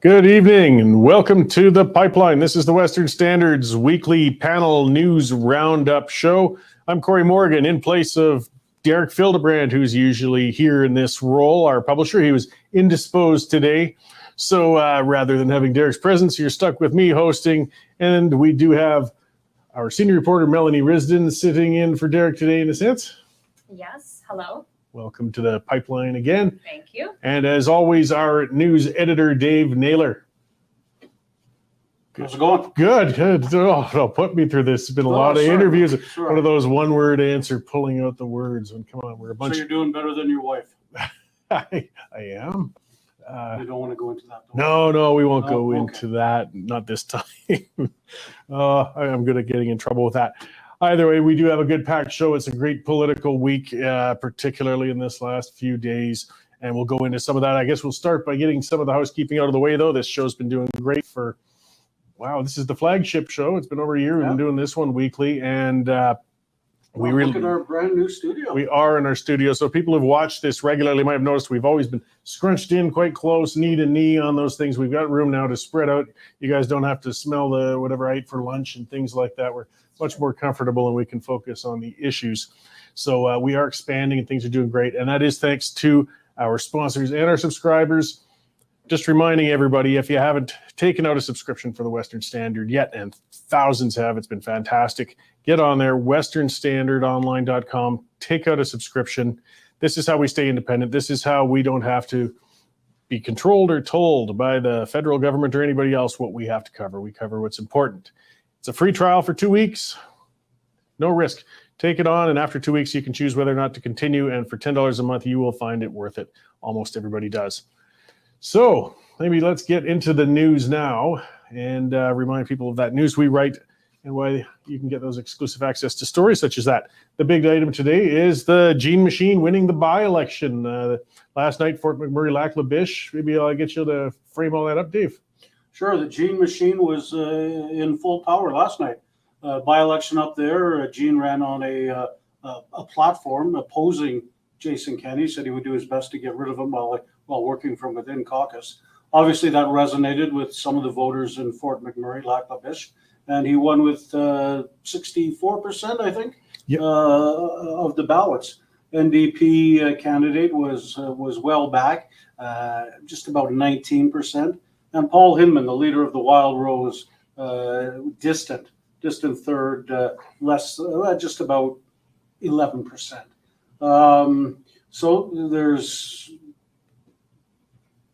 Good evening and welcome to The Pipeline. This is the Western Standard's weekly panel news roundup show. I'm Cory Morgan in place of Derek Fildebrand, who's usually here in this role, our publisher. He was indisposed today. So rather than having Derek's presence, you're stuck with me hosting. And we do have our senior reporter, Melanie Risdon, sitting in for Derek today in a sense. Yes, hello. Welcome to The Pipeline again. Thank you. And as always, our news editor, Dave Naylor. How's it going? Good. Oh, put me through this. It's been a lot of interviews. Sure. One of those one-word answer, pulling out the words. And come on, we're a bunch. So you're doing better than your wife. I am. You don't want to go into that, though. No, we won't go into that. Not this time. I'm good at getting in trouble with that. Either way, we do have a good packed show. It's a great political week, particularly in this last few days. And we'll go into some of that. I guess we'll start by getting some of the housekeeping out of the way, though. This show's been doing great for, this is the flagship show. It's been over a year. We've been doing this one weekly. And look at our brand new studio. We are in our studio. So people who've watched this regularly might have noticed we've always been scrunched in quite close, knee to knee on those things. We've got room now to spread out. You guys don't have to smell the whatever I ate for lunch and things like that. We're much more comfortable and we can focus on the issues. So we are expanding and things are doing great. And that is thanks to our sponsors and our subscribers. Just reminding everybody, if you haven't taken out a subscription for the Western Standard yet, and thousands have, it's been fantastic, get on there, westernstandardonline.com, take out a subscription. This is how we stay independent. This is how we don't have to be controlled or told by the federal government or anybody else what we have to cover. We cover what's important. It's a free trial for 2 weeks. No risk. Take it on, and after 2 weeks, you can choose whether or not to continue. And for $10 a month, you will find it worth it. Almost everybody does. So maybe let's get into the news now and remind people of that news we write and why you can get those exclusive access to stories such as that. The big item today is the Gene Machine winning the by-election. Last night, Fort McMurray, Lac La Biche. Maybe I'll get you to frame all that up, Dave. Sure, the Gene Machine was in full power last night. By-election up there, Gene ran on a platform opposing Jason Kenney, said he would do his best to get rid of him while working from within caucus. Obviously, that resonated with some of the voters in Fort McMurray, Lac La Biche, and he won with 64%, I think, of the ballots. NDP candidate was well back, just about 19%. And Paul Hinman, the leader of the Wildrose, distant third, just about 11%. So there's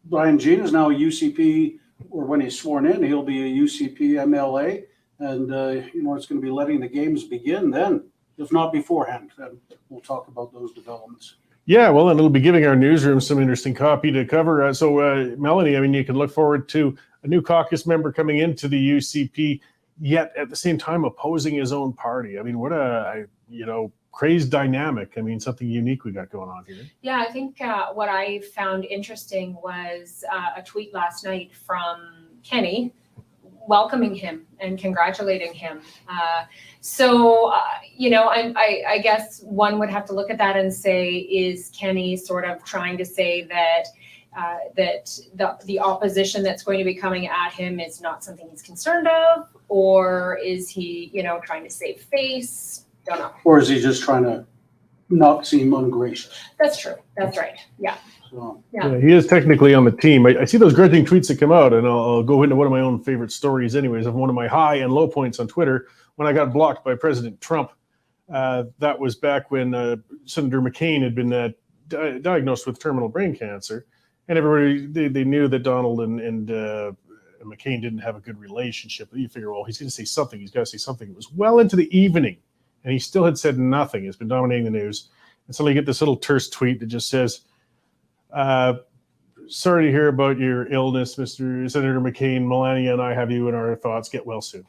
Brian Jean is now a UCP, or when he's sworn in, he'll be a UCP MLA, and it's going to be letting the games begin then, if not beforehand. And we'll talk about those developments. Yeah, well, and it'll be giving our newsroom some interesting copy to cover. So, Melanie, I mean, you can look forward to a new caucus member coming into the UCP, yet at the same time opposing his own party. I mean, what a crazed dynamic. I mean, something unique we got going on here. Yeah, I think what I found interesting was a tweet last night from Kenney welcoming him and congratulating him. I guess one would have to look at that and say, is Kenney sort of trying to say that the opposition that's going to be coming at him is not something he's concerned of, or is he, trying to save face? Don't know. Or is he just trying to not seem ungracious? That's true. That's right. Yeah. So, yeah, he is technically on the team. I see those grudging tweets that come out, and I'll go into one of my own favorite stories anyways, of one of my high and low points on Twitter when I got blocked by President Trump. That was back when Senator McCain had been diagnosed with terminal brain cancer, and everybody, they knew that Donald and McCain didn't have a good relationship. You figure, well, he's going to say something. He's got to say something. It was well into the evening, and he still had said nothing. He's been dominating the news. And suddenly you get this little terse tweet that just says, sorry to hear about your illness, Mr. Senator McCain. Melania and I have you in our thoughts. Get well soon.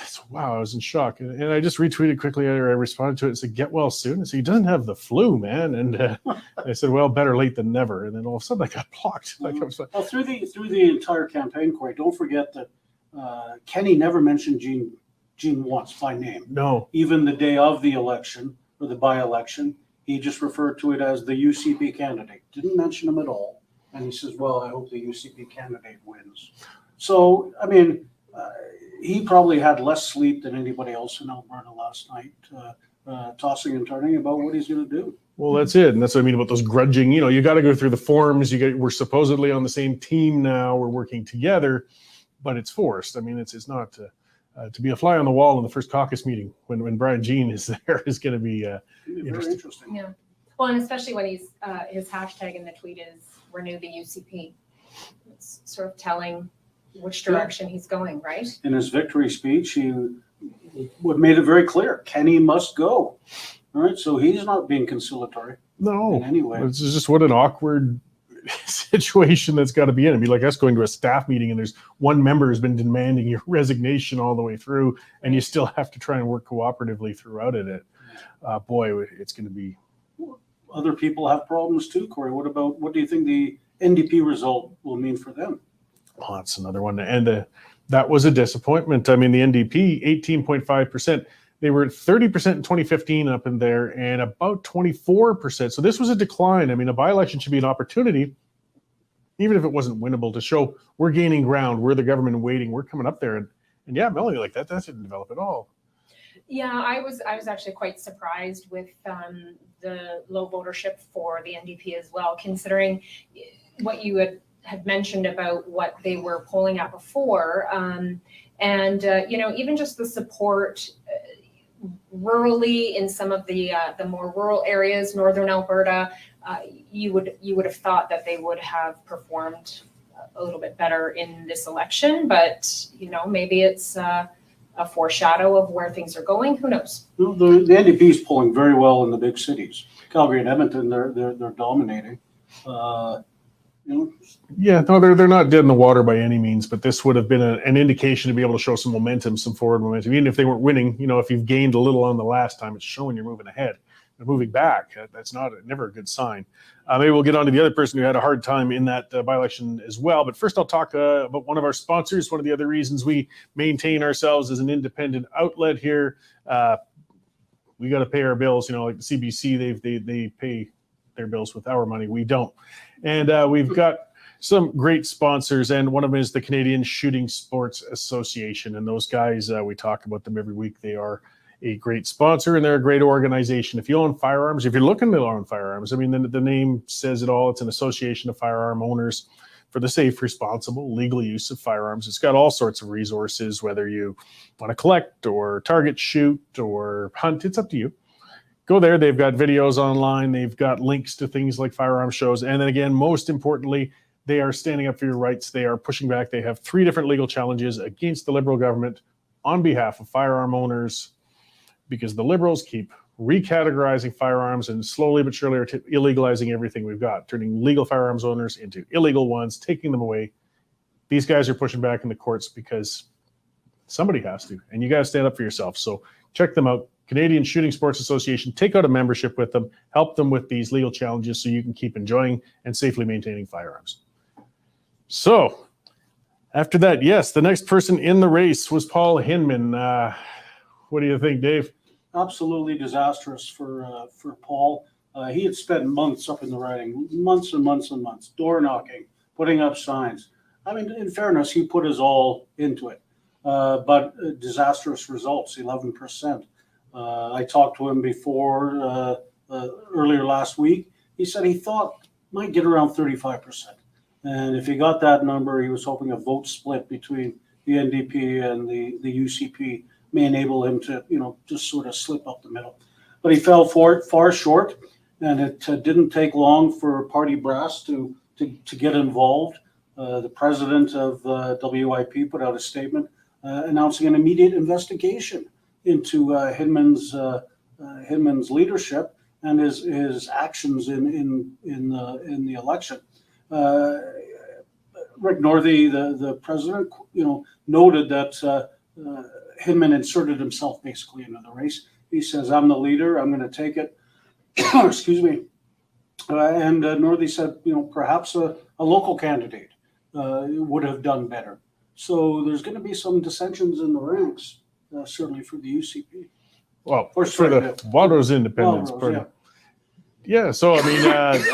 So, wow, I was in shock. And I just retweeted quickly, or I responded to it and said, get well soon. And so he doesn't have the flu, man. And I said, well, better late than never. And then all of a sudden I got blocked. Well, through the entire campaign, Cory, don't forget that Kenney never mentioned Gene once by name. No. Even the day of the election, or the by-election, he just referred to it as the UCP candidate. Didn't mention him at all. And he says, well, I hope the UCP candidate wins. So, I mean, he probably had less sleep than anybody else in Alberta last night, tossing and turning about what he's going to do. Well, that's it. And that's what I mean about those grudging, you got to go through the forms. We're supposedly on the same team now. We're working together, but it's forced. I mean, it's not to be a fly on the wall in the first caucus meeting when Brian Jean is there is going to be Very interesting. Yeah. Well, and especially when he's his hashtag in the tweet is renew the UCP. It's sort of telling which direction he's going, right? In his victory speech, he made it very clear, Kenney must go. All right, so he's not being conciliatory in any way. It's just what an awkward situation that's got to be in. It'd be like us going to a staff meeting and there's one member who's been demanding your resignation all the way through, and you still have to try and work cooperatively throughout it. Boy, it's going to be. Other people have problems too, Cory. What do you think the NDP result will mean for them? Oh, that's another one. And that was a disappointment. I mean, the NDP, 18.5%. They were at 30% in 2015 up in there and about 24%. So this was a decline. I mean, a by-election should be an opportunity, even if it wasn't winnable, to show we're gaining ground, we're the government waiting, we're coming up there. And yeah, Melanie, like that didn't develop at all. Yeah, I was actually quite surprised with the low votership for the NDP as well, considering what you had mentioned about what they were polling at before. Even just the support rurally in some of the more rural areas, northern Alberta, you would have thought that they would have performed a little bit better in this election, but maybe it's a foreshadow of where things are going. Who knows? The NDP is polling very well in the big cities. Calgary and Edmonton, they're dominating. Yeah, no, they're not dead in the water by any means, but this would have been an indication to be able to show some momentum, some forward momentum. Even if they weren't winning, if you've gained a little on the last time, it's showing you're moving ahead. But moving back, that's never a good sign. Maybe we'll get on to the other person who had a hard time in that by-election as well. But first, I'll talk about one of our sponsors. One of the other reasons we maintain ourselves as an independent outlet here. We got to pay our bills. Like the CBC, they pay their bills with our money. We don't. And we've got some great sponsors, and one of them is the Canadian Shooting Sports Association. And those guys, we talk about them every week. They are a great sponsor, and they're a great organization. If you own firearms, if you're looking to own firearms, I mean, the name says it all. It's an association of firearm owners for the safe, responsible, legal use of firearms. It's got all sorts of resources, whether you want to collect or target shoot or hunt, it's up to you. Go there. They've got videos online. They've got links to things like firearm shows. And then again, most importantly, they are standing up for your rights. They are pushing back. They have 3 different legal challenges against the Liberal government on behalf of firearm owners, because the Liberals keep recategorizing firearms and slowly but surely are illegalizing everything we've got, turning legal firearms owners into illegal ones, taking them away. These guys are pushing back in the courts because somebody has to, and you got to stand up for yourself. So check them out. Canadian Shooting Sports Association. Take out a membership with them. Help them with these legal challenges so you can keep enjoying and safely maintaining firearms. So after that, yes, the next person in the race was Paul Hinman. What do you think, Dave? Absolutely disastrous for Paul. He had spent months up in the riding, months and months and months, door knocking, putting up signs. I mean, in fairness, he put his all into it, but disastrous results, 11%. I talked to him before earlier last week. He said he thought might get around 35%. And if he got that number, he was hoping a vote split between the NDP and the UCP may enable him to, just sort of slip up the middle. But he fell far short, and it didn't take long for party brass to get involved. The president of WIP put out a statement announcing an immediate investigation into Hinman's leadership and his actions in the election. Rick Northey, the president, noted that Hinman inserted himself basically into the race. He says, "I'm the leader. I'm going to take it." Excuse me. And Northey said, perhaps a local candidate would have done better. So there's going to be some dissensions in the ranks, certainly for the UCP. Well, for the Wildrose Independence Wildrose, Party. Yeah, so I mean,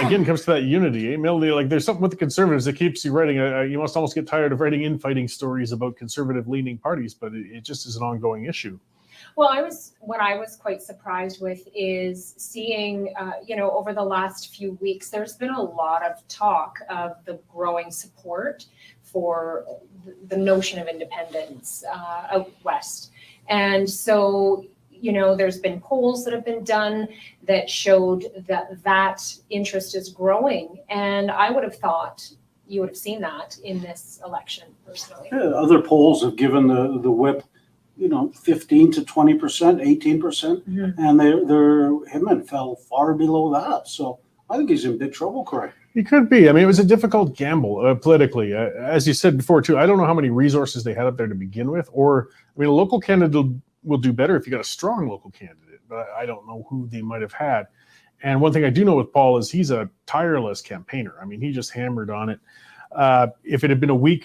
again, comes to that unity. Eh? Melanie, like there's something with the Conservatives that keeps you writing. You must almost get tired of writing infighting stories about conservative-leaning parties, but it just is an ongoing issue. Well, what I was quite surprised with is seeing, over the last few weeks, there's been a lot of talk of the growing support for the notion of independence out west. And so, there's been polls that have been done that showed that interest is growing. And I would have thought you would have seen that in this election, personally. Yeah, other polls have given the whip 15 to 20%, 18%, and their Hinman fell far below that. So I think he's in big trouble, Cory. He could be. I mean, it was a difficult gamble politically. As you said before, too, I don't know how many resources they had up there to begin with. Or, I mean, a local candidate will do better if you got a strong local candidate, but I don't know who they might have had. And one thing I do know with Paul is he's a tireless campaigner. I mean, he just hammered on it. If it had been a weak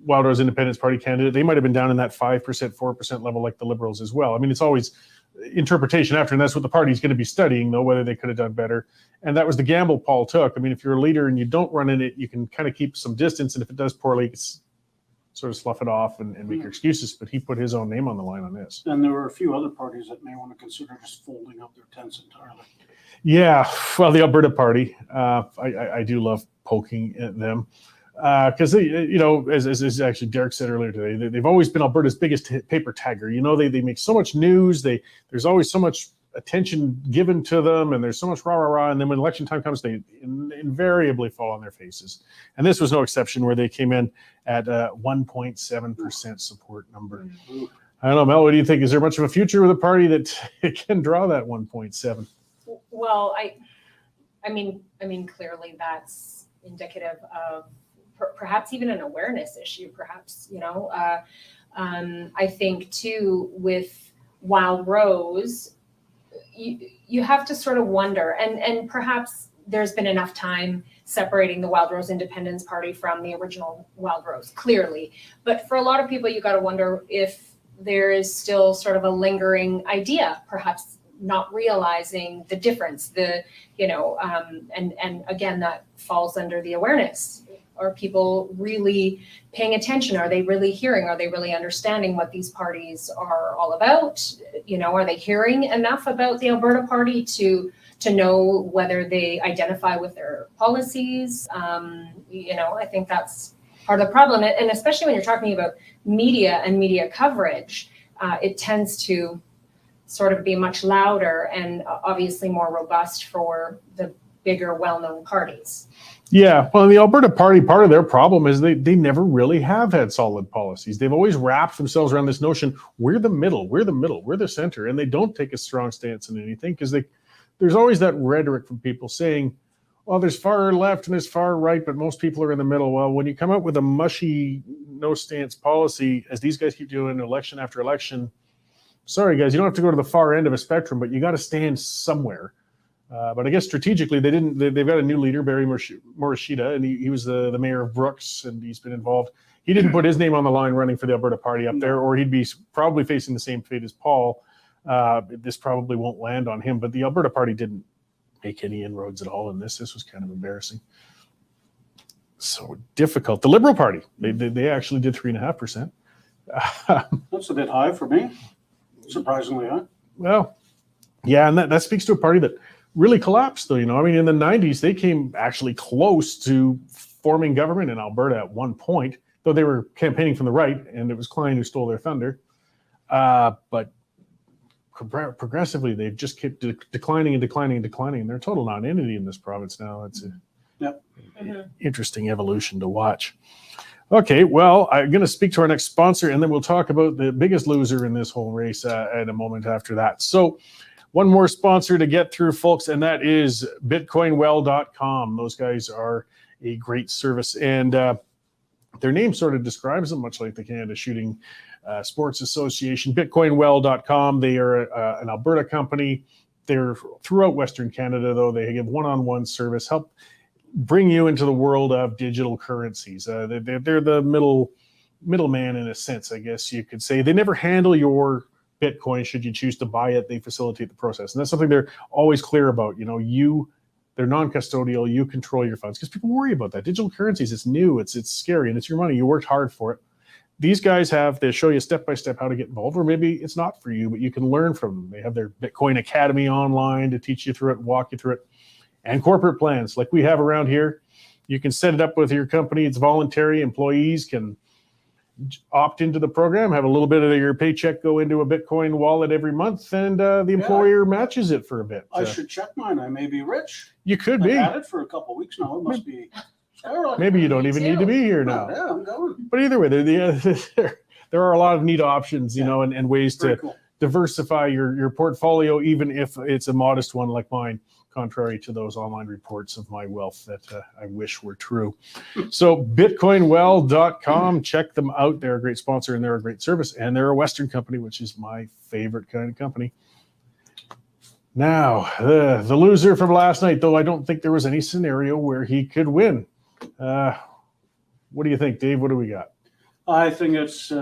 Wildrose Independence Party candidate, they might have been down in that 5%, 4% level like the Liberals as well. I mean, it's always interpretation after, and that's what the party's going to be studying, though, whether they could have done better. And that was the gamble Paul took. I mean, if you're a leader and you don't run in it, you can kind of keep some distance, and if it does poorly, it's sort of slough it off and make your excuses. But he put his own name on the line on this. And there were a few other parties that may want to consider just folding up their tents entirely. Yeah, well, the Alberta Party, I do love poking at them. Because as actually Derek said earlier today, they've always been Alberta's biggest paper tagger. They make so much news. There's always so much attention given to them, and there's so much rah, and then when election time comes, they invariably fall on their faces. And this was no exception, where they came in at 1.7% support number. I don't know, Mel, what do you think? Is there much of a future with a party that can draw that 1.7? Well, I mean, clearly that's indicative of perhaps even an awareness issue, perhaps, I think too, with Wildrose, you have to sort of wonder, and perhaps there's been enough time separating the Wildrose Independence Party from the original Wildrose, clearly. But for a lot of people, you got to wonder if there is still sort of a lingering idea, perhaps not realizing the difference, and again, that falls under the awareness. Are people really paying attention? Are they really hearing? Are they really understanding what these parties are all about? Are they hearing enough about the Alberta Party to know whether they identify with their policies? I think that's part of the problem. And especially when you're talking about media and media coverage, it tends to sort of be much louder and obviously more robust for the bigger, well-known parties. Yeah, well, the Alberta Party, part of their problem is they never really have had solid policies. They've always wrapped themselves around this notion, we're the middle, we're the center, and they don't take a strong stance in anything because there's always that rhetoric from people saying, well, there's far left and there's far right, but most people are in the middle. Well, when you come out with a mushy, no-stance policy, as these guys keep doing election after election, sorry, guys, you don't have to go to the far end of a spectrum, but you got to stand somewhere. But I guess strategically, they've got a new leader, Barry Morishita, and he was the mayor of Brooks, and he's been involved. He didn't put his name on the line running for the Alberta Party up there, or he'd be probably facing the same fate as Paul. This probably won't land on him, but the Alberta Party didn't make any inroads at all in this. This was kind of embarrassing. So difficult. The Liberal Party, they actually did 3.5%. That's a bit high for me, surprisingly high. Well, yeah, and that speaks to a party that really collapsed, though. I mean, in the 90s, they came actually close to forming government in Alberta at one point, though they were campaigning from the right, and it was Klein who stole their thunder. But progressively, they've just kept declining. And they're a total non-entity in this province now. It's an interesting evolution to watch. Okay, well, I'm going to speak to our next sponsor, and then we'll talk about the biggest loser in this whole race at a moment after that. So, one more sponsor to get through, folks, and that is Bitcoinwell.com. Those guys are a great service, and their name sort of describes them, much like the Canada Shooting Sports Association. Bitcoinwell.com, they are an Alberta company. They're throughout Western Canada, though. They give one-on-one service, help bring you into the world of digital currencies. They're the middleman in a sense, I guess you could say. They never handle your Bitcoin should you choose to buy it. They facilitate the process, and that's something they're always clear about. You They're non-custodial. You control your funds because people worry about that. Digital currencies, it's new, it's scary, and it's your money. You worked hard for it. These guys they show you step-by-step how to get involved, or maybe it's not for you, but you can learn from them. They have their Bitcoin Academy online to teach you through it, walk you through it. And corporate plans like we have around here. You can set it up with your company. It's voluntary. Employees can opt into the program, have a little bit of your paycheck go into a Bitcoin wallet every month, and the employer matches it for a bit. I should check mine. I may be rich. You could be. I've had it for a couple of weeks now. It must be. Maybe you don't even need to be here now. Yeah, I'm going. But either way, there are a lot of neat options, and ways to diversify your portfolio, even if it's a modest one like mine, contrary to those online reports of my wealth that I wish were true. So Bitcoinwell.com, check them out. They're a great sponsor and they're a great service, and they're a Western company, which is my favorite kind of company. Now, the loser from last night, though I don't think there was any scenario where he could win. What do you think, Dave? What do we got? I think it's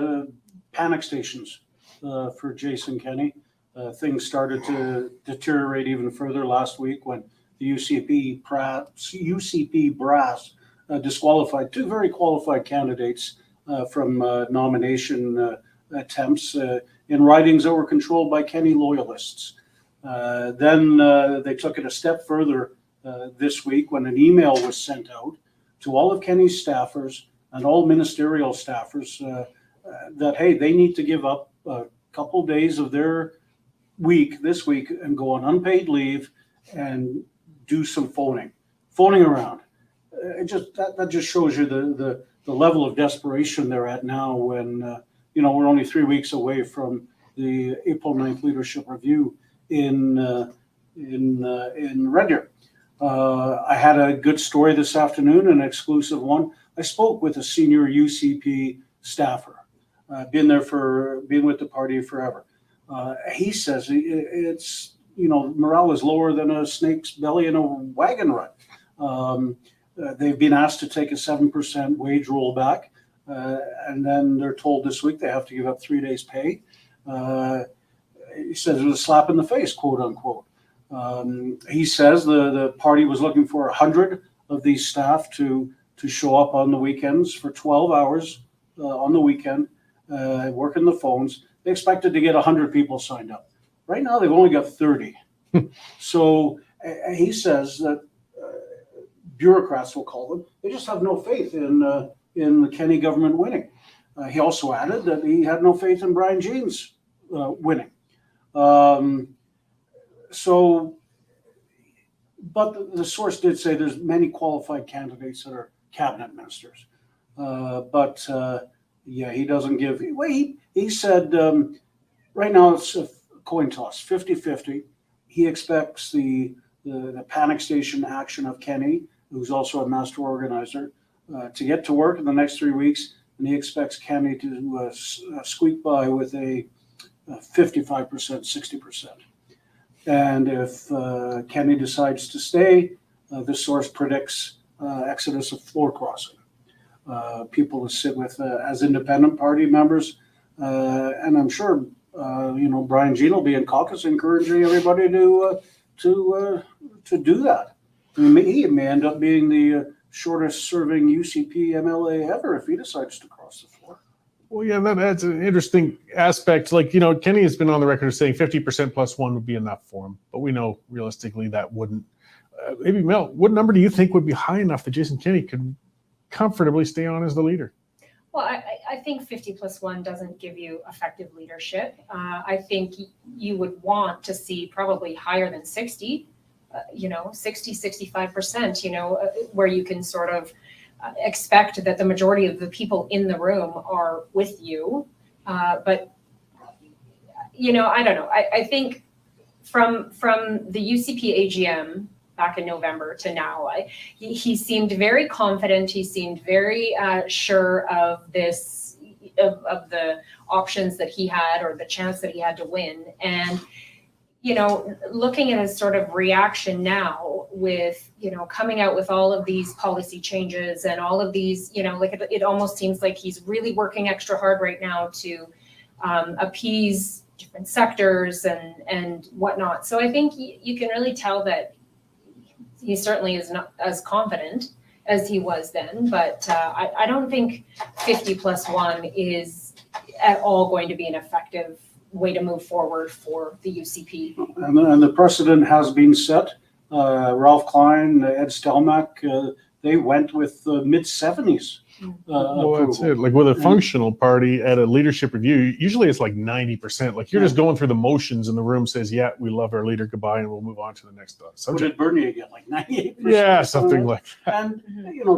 panic stations for Jason Kenney. Things started to deteriorate even further last week when the UCP brass disqualified two very qualified candidates from nomination attempts in ridings that were controlled by Kenney loyalists. Then they took it a step further this week when an email was sent out to all of Kenney's staffers and all ministerial staffers that, hey, they need to give up a couple days of their week this week and go on unpaid leave and do some phoning around. That just shows you the level of desperation they're at now when we're only 3 weeks away from the April 9th leadership review in Red Deer. I had a good story this afternoon, an exclusive one. I spoke with a senior UCP staffer, been with the party forever. He says it's, morale is lower than a snake's belly in a wagon rut. They've been asked to take a 7% wage rollback, and then they're told this week they have to give up 3 days' pay. He says it was a slap in the face, quote unquote. He says the party was looking for 100 of these staff to show up on the weekends for 12 hours on the weekend, working the phones. They expected to get 100 people signed up. Right now, they've only got 30. So he says that bureaucrats, we'll call them, they just have no faith in the Kenney government winning. He also added that he had no faith in Brian Jean's winning. But the source did say there's many qualified candidates that are cabinet ministers. He doesn't give. He said right now it's a coin toss, 50-50. He expects the panic station action of Kenney, who's also a master organizer, to get to work in the next 3 weeks, and he expects Kenney to squeak by with a 55%, 60%. And if Kenney decides to stay, this source predicts exodus of floor crossing. People to sit with as independent party members, and I'm sure Brian Jean will be in caucus encouraging everybody to do that. I mean, he may end up being the shortest serving UCP MLA ever if he decides to cross the floor. Well, yeah, that's an interesting aspect. Like, Kenney has been on the record of saying 50% plus one would be enough for him, but we know realistically that wouldn't. Maybe Mel, what number do you think would be high enough that Jason Kenney could comfortably stay on as the leader? Well, I think 50 plus one doesn't give you effective leadership. I think you would want to see probably higher than 60, 60, 65%, where you can sort of expect that the majority of the people in the room are with you. But I don't know. I think from the UCP AGM back in November to now, he seemed very confident. He seemed very sure of this, of the options that he had or the chance that he had to win. And, looking at his sort of reaction now with, coming out with all of these policy changes and all of these, it almost seems like he's really working extra hard right now to appease different sectors and whatnot. So I think you can really tell that He certainly is not as confident as he was then, but I don't think 50+1 is at all going to be an effective way to move forward for the UCP. And the precedent has been set. Ralph Klein, Ed Stelmach, they went with mid-70s. Well, that's it. Like with a functional party at a leadership review, usually it's like 90%. Like you're just going through the motions and the room says, yeah, we love our leader, goodbye, and we'll move on to the next subject. What did Bernier get, like 98%? Yeah, something like that. And,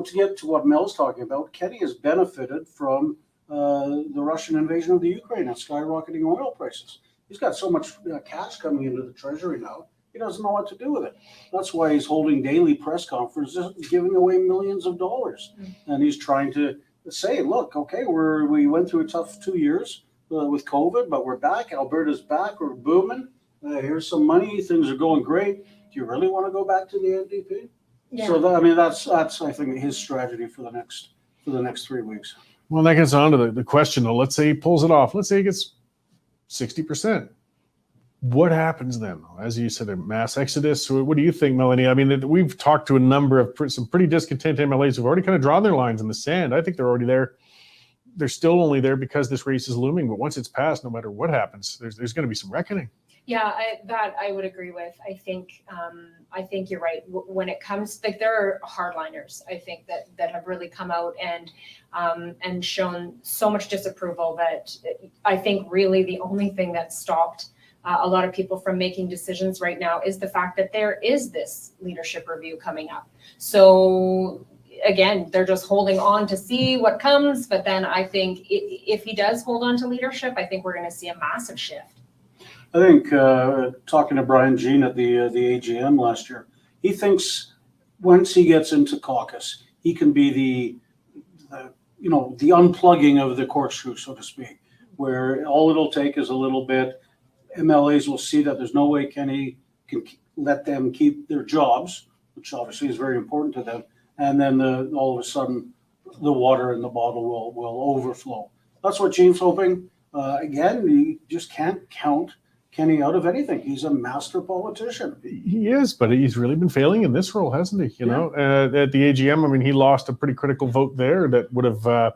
to get to what Mel's talking about, Kenney has benefited from the Russian invasion of the Ukraine and skyrocketing oil prices. He's got so much cash coming into the treasury now, he doesn't know what to do with it. That's why he's holding daily press conferences, giving away millions of dollars. And he's trying to say, look, okay, we went through a tough 2 years with COVID, but we're back. Alberta's back. We're booming. Here's some money. Things are going great. Do you really want to go back to the NDP? Yeah. So that's I think his strategy for the next 3 weeks. Well, that gets on to the question, though. Let's say he pulls it off. Let's say he gets 60%. What happens then? As you said, a mass exodus. What do you think, Melanie? I mean, we've talked to a number of some pretty discontent MLAs who've already kind of drawn their lines in the sand. I think they're already there. They're still only there because this race is looming. But once it's passed, no matter what happens, there's going to be some reckoning. Yeah, I would agree with. I think you're right. When it comes, like there are hardliners, I think that have really come out and shown so much disapproval that I think really the only thing that stopped a lot of people from making decisions right now is the fact that there is this leadership review coming up. So again, they're just holding on to see what comes. But then I think if he does hold on to leadership, I think we're going to see a massive shift. I think talking to Brian Jean at the AGM last year, he thinks once he gets into caucus, he can be the unplugging of the corkscrew, so to speak, where all it'll take is a little bit. MLAs will see that there's no way Kenney can let them keep their jobs, which obviously is very important to them. And then all of a sudden, the water in the bottle will overflow. That's what Jean's hoping. Again, you just can't count Kenney out of anything. He's a master politician. He is, but he's really been failing in this role, hasn't he? You know, at the AGM, I mean, he lost a pretty critical vote there that would have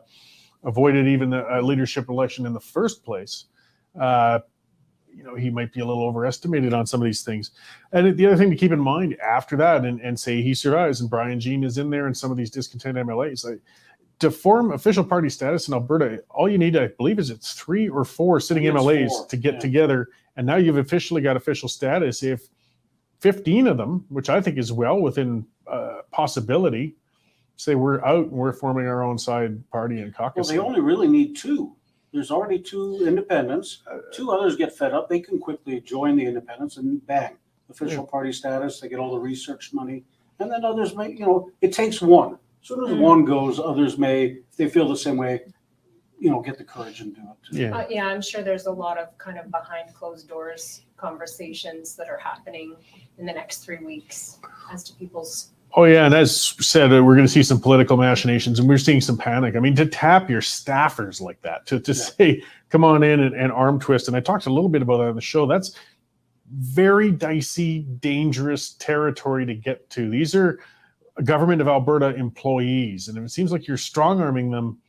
avoided even a leadership election in the first place. He might be a little overestimated on some of these things. And the other thing to keep in mind after that, and say he survives, and Brian Jean is in there, and some of these discontent MLAs, to form official party status in Alberta, all you need, I believe, is it's 3 or 4 sitting MLAs to get together. And now you've officially got official status. If 15 of them, which I think is well within possibility, say we're out and we're forming our own side party and caucus. Well, they only really need 2. There's already 2 independents. 2 others get fed up. They can quickly join the independents and bang, official party status. They get all the research money. And then others may, it takes one. As soon as one goes, others may, if they feel the same way, get the courage and do it. Yeah, I'm sure there's a lot of kind of behind closed doors conversations that are happening in the next 3 weeks as to people's. Oh, yeah. And as said, we're going to see some political machinations, and we're seeing some panic. I mean, to tap your staffers like that, to say, come on in and arm twist. And I talked a little bit about that on the show. That's very dicey, dangerous territory to get to. These are Government of Alberta employees. And if it seems like you're strong arming them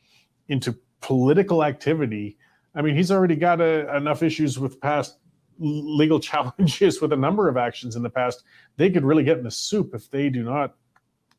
into political activity, I mean, he's already got enough issues with past legal challenges with a number of actions in the past. They could really get in the soup if they do not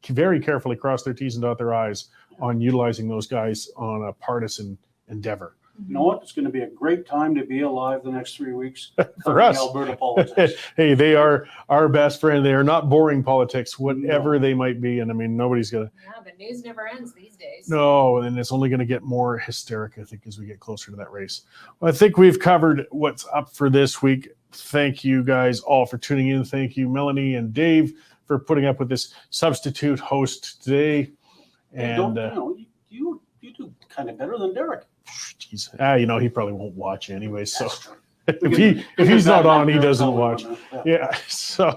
very carefully cross their T's and dot their I's on utilizing those guys on a partisan endeavor. You know what? It's going to be a great time to be alive the next 3 weeks for us. Alberta politics. Hey, they are our best friend. They are not boring politics, whatever they might be. And I mean, nobody's going to. Yeah, but news never ends these days. No, and it's only going to get more hysteric, I think, as we get closer to that race. Well, I think we've covered what's up for this week. Thank you guys all for tuning in. Thank you, Melanie and Dave, for putting up with this substitute host today. And you do kind of better than Derek. Geez. He probably won't watch anyway. So if he's not on, he doesn't watch. Yeah. So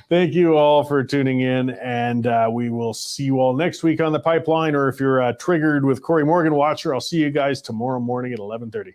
thank you all for tuning in, and we will see you all next week on The Pipeline. Or if you're triggered with Cory Morgan Watcher, I'll see you guys tomorrow morning at 11:30.